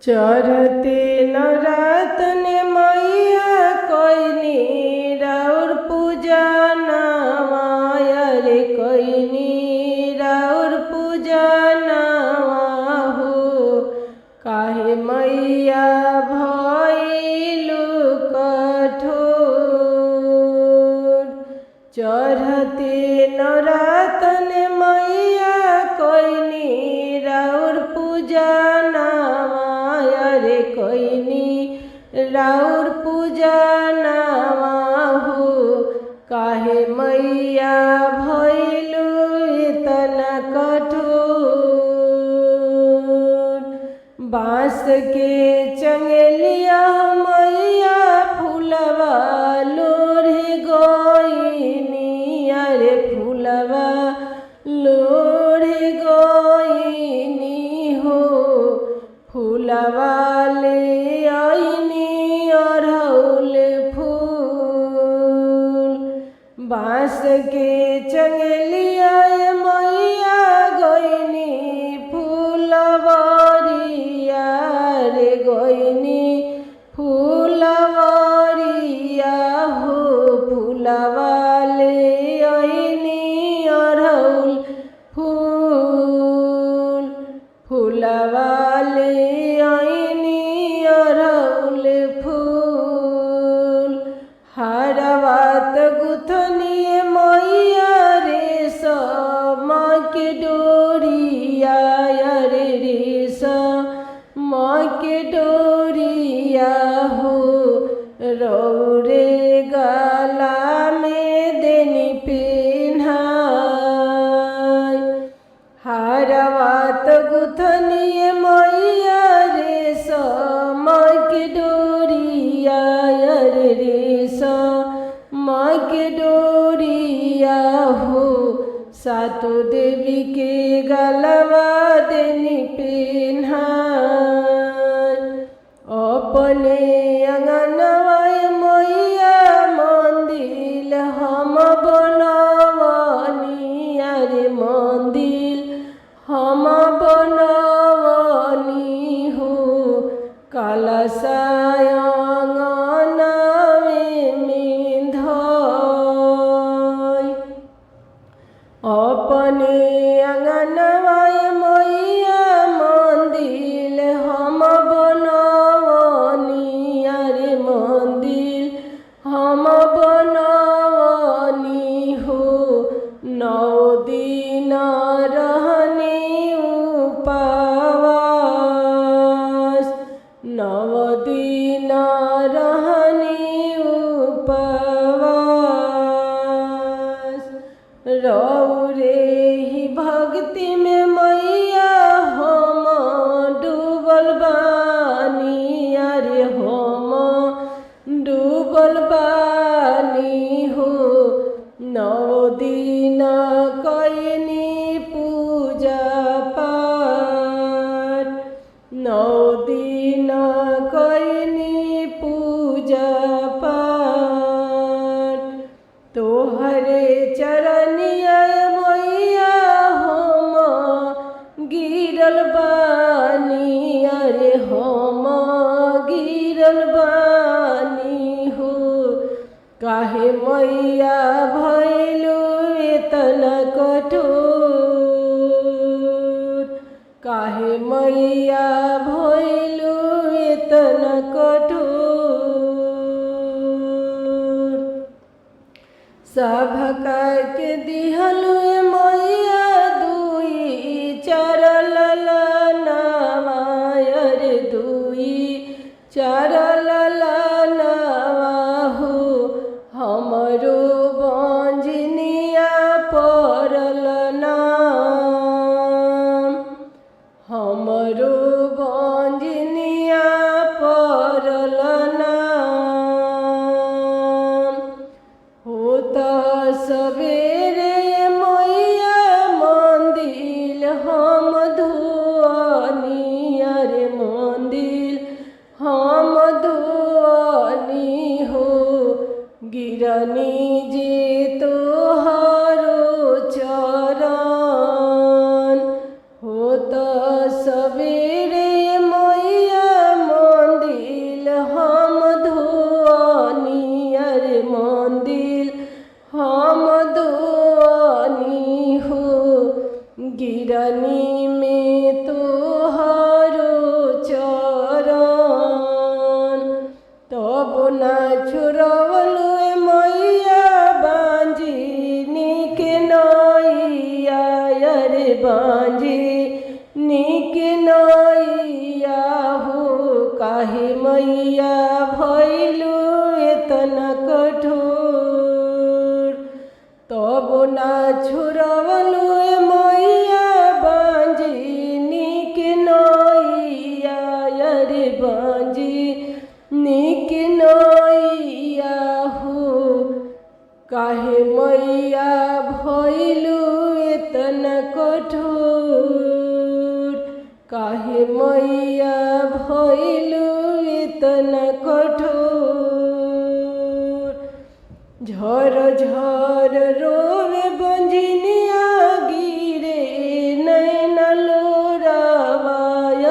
चढ़ते नवरातन मैया कोइनी राउर पूजा नवाया रे कोइनी राउर पूजा नवा हो काहे मैया भइलु कठोर। चढ़ते नवरातन मैया कोइनी राउर पूजा रे कोइनी राउर पूजा नवा हो काहे मैया भइलु इतना कठोर। बाँस के चंगेलिया मैया फूलवा लोढ़े गइनी अरे फूलवा लोढ़े गइनी हो फूलवा ले आइनी अड़हुल फूल। बाँस के चंगेलिया मैया गइनी फूलवरिया रे गइनी फूलवरिया हो फूलवा ले आइनी अड़हुल फूल फूलवा ले आइनी अड़हुल फूल। हारवात गुथनी मैया रेशम के डोरिया रे रेशम के डोरिया हो रौरे गला में देनी पेन्हाय। हारवात गुथनी मैया रेशम के डोरिया रे रेशम के डोरिया हो सातो देवी के गलवा देनी पेन्हाय। अपने अंगनवा मैया मंदिर हम बनवनी अरे मंदिर हम बनवनी हो कलशा आंगनवे में धोय। अपने अंगनवा मैया मंदिर हम बनवनी अरे मंदिर हम बनवनी हो 9 दिन रहनी उपवास 9 दिन रहनी उपवास। रौरे ही भक्ति में मैया हम डूबल बानी अरे हम डूबल बानी हो 9 दिन कइनी पूजा पाठ 9 दिन कइनी पूजा पाठ। तोहरे चरनिया मैया हम गिरल बानी अरे हम गिरल बानी हो काहे मैया भइलु इतना कठोर काहे मैया भइलु इतना कठोर। सभका के दिहलु मैया 2 4 ललनवा अरे 2 4 ललनवा हो हमरो बंजनिया पड़ल नाम हमरो बंजनिया पड़ल नाम। होत सवेरे मैया मंदिर हम धोनी अरे मंदिर हम धोनी हो गिरनी जे तोहरो चरण होत सवेरे मैया मैया भैलू एतना कठोर तब ना छुड़वलू मैया बांजी निक नैया अरे बांजी निक नैया हो काहे मैया भैलू एतना कठोर काहे मैया भैलू एतना कठोर झर झर रोवे बंजनिया गिरे नैन लोरावा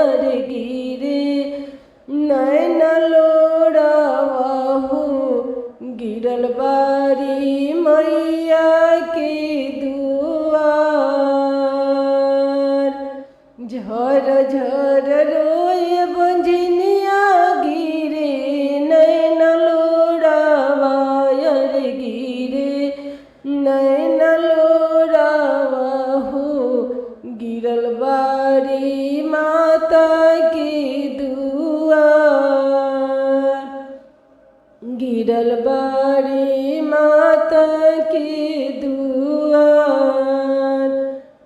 अरे गिरे नैन लोरावा हो गिरल बारी मैया के दुआर झर झर रोए बंजनिया गिरे नैन लोरावा अरे गिरे नैन लोरावा हो गिरल बारी माता के दुआर गिरल बारी माता के दुआर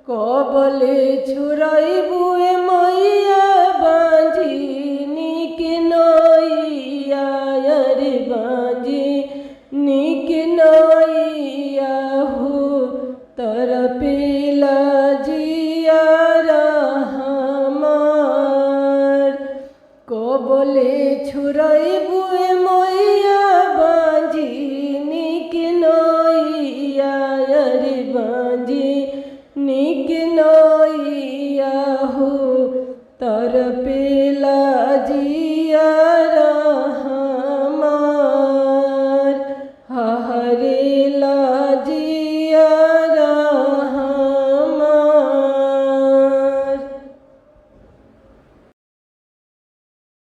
कबले छुड़ैबू मैया बांझी निक नैया अरे बांझी निक नैया हो तरपेला जियारा हमार कबले छुड़ैबू मैया बांझी निक नैया अरे बांझी निक